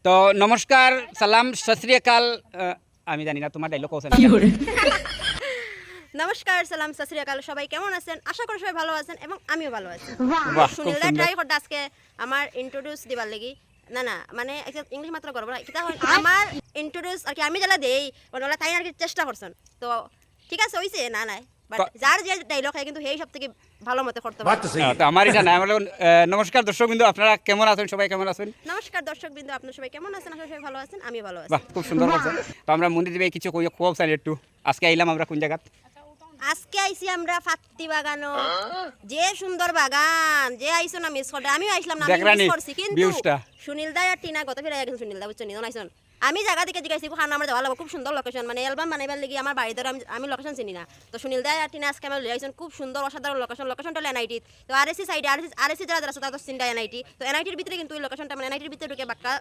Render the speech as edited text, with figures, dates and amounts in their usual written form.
তো নমস্কার, সালাম, সত শ্রী আকাল। আমি জানি না তোমার ডায়লগ কোসেন। নমস্কার, সালাম, সত শ্রী আকাল। সবাই কেমন আছেন? আশা করি সবাই ভালো আছেন এবং আমিও ভালো আছি। বাহ, খুব সুনীল দা সুন্দর। ট্রাই করতে আজকে আমার ইন্ট্রোডিউস দিবার লাগি। না মানে ইংলিশ মাত্র করবো না, কিতা হয় আমার ইন্ট্রোডিউস আর কি আমি যেটা দেই ওনারা তাই আর কি চেষ্টা করছেন। তো ঠিক আছে হইছে না নাই, বাট যার যে ডায়লগ হয় কিন্তু সেই সব থেকে ভালো মতো করতে পারে। তো আমার এটা না, আমার নমস্কার দর্শক বিন্দু, আপনারা কেমন আছেন? সবাই কেমন আছেন? নমস্কার দর্শক বিন্দু, আপনারা সবাই কেমন আছেন? আশা করি সবাই ভালো আছেন, আমিও ভালো আছি। বাহ, খুব সুন্দর বলছেন। তো আমরা মন্দির দিবে কিছু খুব চাই একটু। আজকে আইলাম আমরা কোন জায়গা? আজকে আইছি আমরা ফাত্তি বাগানো। যে সুন্দর বাগান, যে আইছো না মিস করে, আমিও আইছিলাম না, আমি দেখরানি মিস করছি কিন্তু ভিউজটা। সুনীল দা আর টিনা গত ফিরে গেছেন। সুনীল দা বুঝছেন নিজন আইছন, আমি জায়গা থেকে জিগাইছি খান আমার যাওয়া লাগবে, খুব সুন্দর লোকেশন, মানে অ্যালবাম বানাইবার লাগি আমার বাড়ি ধরে আমি লোকেশন চিনি না। তো সুনীল দা আর টিনা আজকে আমার লই আইছন, খুব সুন্দর অসাধারণ লোকেশনটা হলো এনআইটি। তো আরএসসি সাইডে আরএসসি যারা যারা আছে তাদের চিন্তা এনআইটি। তো এনআইটির ভিতরে কিন্তু এই লোকেশনটা, মানে এনআইটির ভিতরে ঢুকে বাক্কা